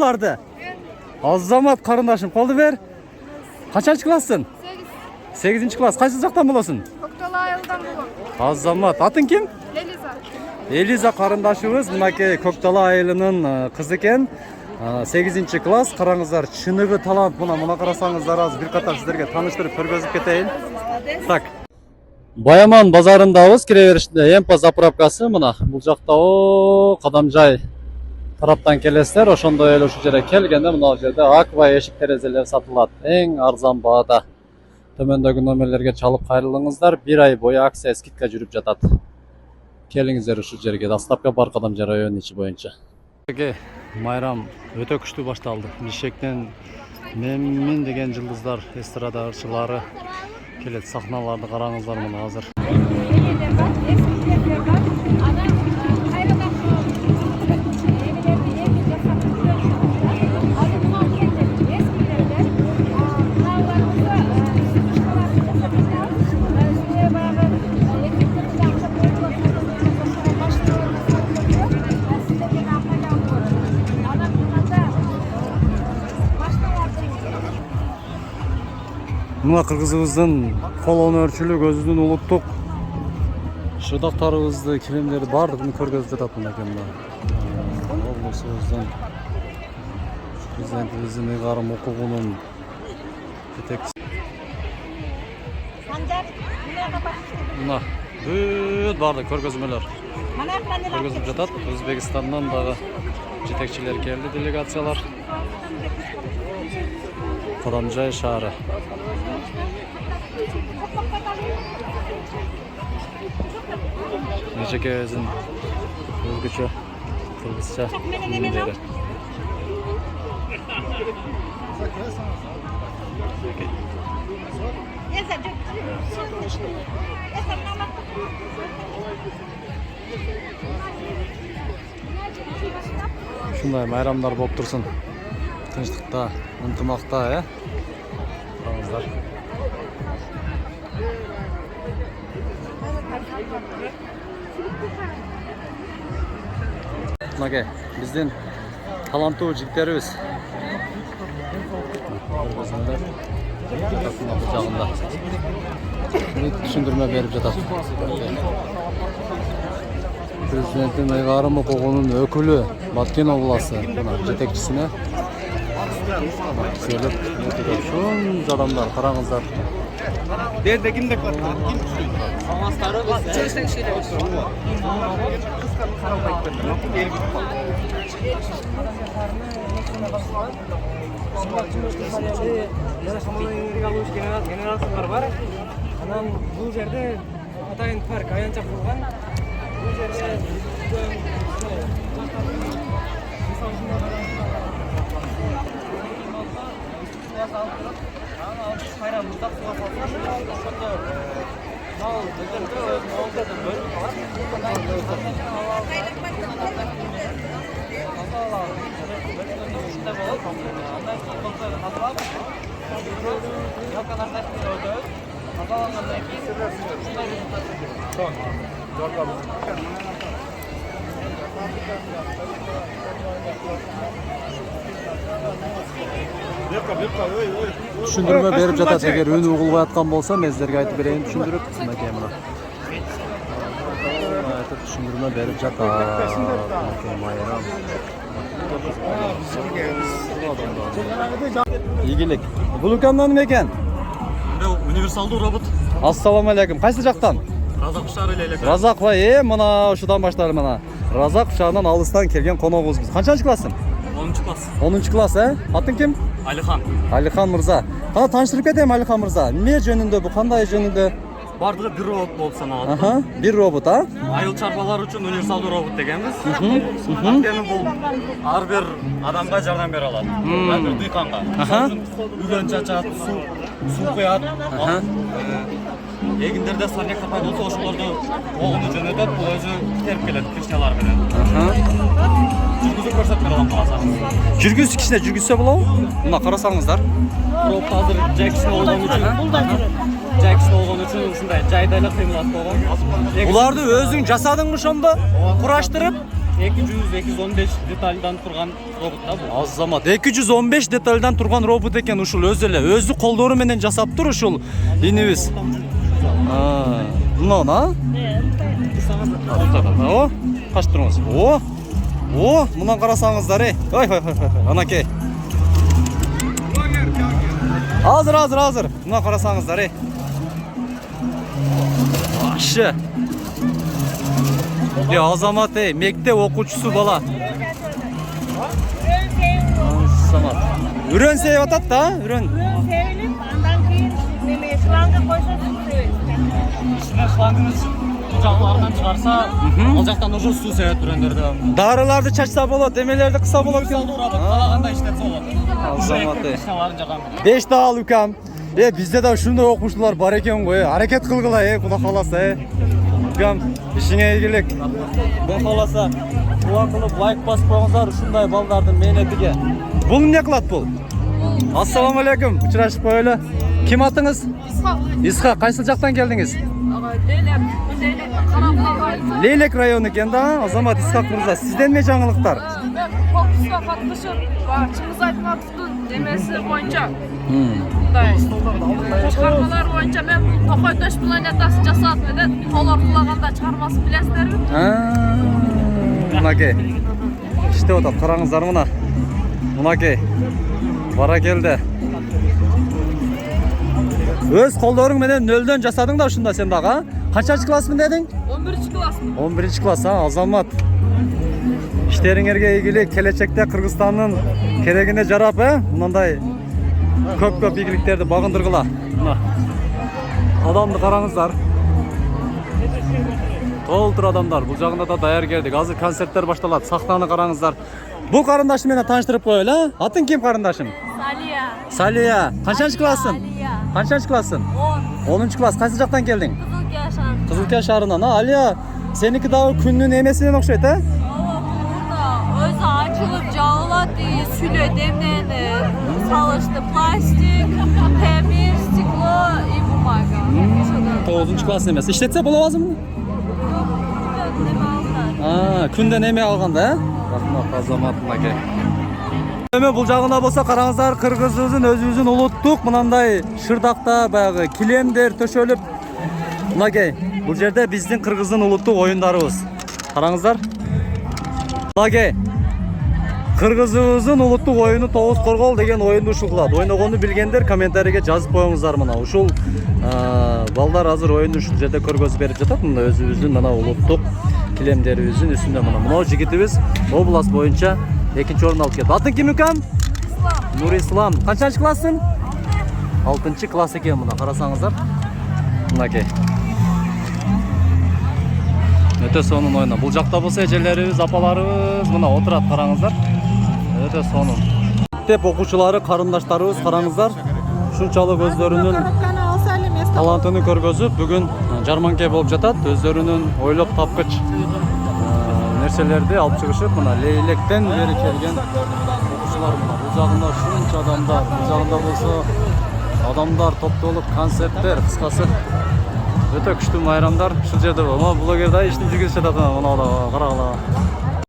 vardı? Azamat karındaşım, kolu ver. Kaçıncı klassın? 8. klas. Kaç sıcaktan bulasın? Köktala ayıldan bu. Azamat. Atın kim? Eliza. Eliza karındaşımız mınake Köktala ayılının kızı eken. 8. klas. Karаңыздар, чыныгы талант. Мына карасаңыздар, аз бир катар сиздерге таныштырып көргөзүп кетейин. Так. Баяман базарындабыз, кире бериште Эмпа заправкасы мына. Бул жакта Кадамжай тараптан келесиздер. Ошондой эле ушул жерге келгенде мына жерде аква эшик терезелер сатылат. Эң арзан баада. Төмөндөгү номерлерге чалып кайрылыңыздар. 1 ай бою акция скидка жүрүп жатат. Келиңиздер ушул жерге. Доставка бар Кадамжай району ичи боюнча. Майрам өтө күчтүү башталды. Бишкектен Мемин деген жылдыздар, эстрада ырчылары келет. Сахналарды караңыздар мына азыр. Мына кыргызыбыздын кол өнөрчүлүк, өзүбүздүн улуттук шыдактарыбызды, килемдерди баардыгын көргөзүп жатат мынакей мына. Облусубуздун президентибиздин ыйгарым укугунун жетекчиси. Мына бүт баардык көргөзмөлөр көргөзүп жатат. Өзбекстандан дагы жетекчилер келди, делегациялар. Кадамжай шаары. Нечекебиздин өзгөчө кыргызча немелери. Ушундай майрамдар болуп турсун. Тынчтыкта, ынтымакта, Караңыздар. Мынакей, биздин таланттуу жигиттерибиз. Бул жагында түшүндүрмө берип жатат. Президенттин ыйгарым укугунун өкүлү Баткен обласы жетекчисине сөйлөп ушунча адамдар караңыздар. Derде kimde var? Kim düştü? Samasları biz. Çeşten şeyler. Generallar var. Anan bu yerde atayın park ayanca kurgan. Bu yerde bayramımızda suya salsak, mal bölümde oldu da bölüm var. Түшүндүрмө берип жатат. Эгер үнү угулбай аткан болсо, мен сиздерге айтып берейин, түшүндүрүп. Мынакей мына. Айтып түшүндүрмө берип жатат. Мынакей майрам. Ийгилик. Бул укамдан неме экен? Универсалдуу робот. Ассаламу алейкум. Кайсы жактан? Разак кушары элек. Разак бай, мына ушудан баштайлы мына. Разак кушарынан алыстан келген коногубуз биз. Канчанчы классың? 10 класс. 10 класс, Атын ким? Алихан. Алихан мырза. Кана таныштырып кетейин Алихан мырза. Эмне жөнүндө бу, кандай жөнүндө? Бардыгы бир робот болуп саналат. Аха, бир робот, Айыл чарбалар үчүн универсалдуу робот дегенбиз. Анткени бул ар бир адамга жардам бере алат. Ар бир дыйканга. Үгөн чачат, суу куят. Эгиндерде санекта пайда болсо ошолорду огуну жөнөтөт, бул өзү терип келет кичиналар менен. Жүргүзүп көрсөтүп бере алам кааласаңыз. Жүргүз кичине жүргүзсө болобу? Мына карасаңыздар. Робот азыр жай кичине болгон үчүн. Жай кичине болгон үчүн ушундай жайда эле кыймылат болгон. Буларды өзүң жасадыңбы ошондо? Кураштырып? 200-215 детальдан турган робот да бул. Азамат 215 детальдан турган робот экен ушул өзү эле. Өзү колдору менен жасап тур ушул инибиз. Мына. О, качып туруңуз. О, мына карасаңыздар, Ой. Анакей. Азыр. Мына карасаңыздар, Вообще. Азамат, мектеп окуучусу бала. Азамат. Үрөн сеип атат да, үрөн. Sevinip andan keyin neme şılanga koysa Ичине шлангыңыз жагыларынан чыгарса, ал жактан уже суу себет түрөндөрдө. Дарыларды чачса болот, эмелерди кыса болот. Калаганда иштетсе болот. Азамат. Ишналарын жагам. 5 дал укам. Бизде да ушундай окуучулар бар экен го. Аракет кылгыла, Кудай кааласа, Укам, ишиңе ийгилик. Кудай кааласа, дуа кылып лайк басып коюңуздар ушундай балдардын мээнетиге. Бул эмне кылат бул? Ассаламу алейкум. Учурашып коелу. Ким атыңыз? Исхак. Кайсыл жактан келдиңиз? Leylek rayonu eкен да, Азамат Исхак мырза. Сизден эмне жаңылыктар? Fokus'a katlaşıp Çıngiz Aytmatov'un demesi boyunca çıkarmalar boyunca ben Tokoytaş planetası jasat eden tolar kullanğanda çıkarması bilesizlermi? Мынакей. İşte отат, караңыздар мына. Мынакей. Бара келди. Өз колдоруң менен нөлдөн жасадың да ушунда сен дагы, Канчанчы классмын дедің? 11. классмын. 11 класс, Азамат. İşleriңерге ийгилик, келечекте Кыргызстандын керегине жарап, мындай көп ийгиликтерди багындыргыла. Мына. Адамды караңыздар. Толтур адамдар. Бул жагында да даяр келдик. Азыр концерттер башталат. Сахнаны караңыздар. Бул карындашым менен тааныштырып коелу, Атың ким карындашым? Салия. Канчанчы классың? Канчанчы классың? 10. класс. Кайсы жактан келдиң? Кызылкия шаарынан. Алия, сеники дагы күндүн эмесинен окшойт, Özü açılıp cağıladı, sülü demlenir, çalıştı plastik, temir, stiklo, и бумага. 9. класс эмес. İşletse болобу азыр? Күндөн эме алганда, Рахмат Азамат мынакей. Бул жагында болсо караңыздар, кыргызыбыздын өзүбүздүн улуттук мынандай шырдакта баягы килемдер төшөлүп. Мынакей, бул жерде биздин кыргыздын улуттук оюндарыбыз. Караңыздар. Мынакей. Кыргызыбыздын улуттук оюну тогуз коргол деген оюнду ушул кылат. Ойногонду билгендер комментарийге жазып коюңуздар мына. Ушул балдар азыр оюнду ушул жерде көргөзүп берип жатат. Мына өзүбүздүн мына улуттук килемдерибиздин үстүндө мына. Мына жигитибиз область боюнча 2-нчи орун алып келди. Атың ким укам? Нурислам. Канчанчы классың? 6-нчы класс экен мына. Карасаңыздар. Мынакей. Өтө сонун ойна. Бул жакта болсо эжелерибиз, апаларыбыз мына отурат, караңыздар. Өтө сонун. Мектеп окуучулары, карындаштарыбыз, караңыздар. Ушунчалык өздөрүнүн талантын көргөзүп, бүгүн жарманке болуп жатат. Өздөрүнүн ойлоп тапкыч нерселерди алып чыгышып, мына Лейлектен бери келген окуучулар мына. Бул жагында ушунча адамдар, бул жагында болсо адамдар топтолуп концерттер, кыскасы өтө күчтүү майрамдар ушул жерде. Блогер да иштеп жүргүзүп жатат, мына карагыла.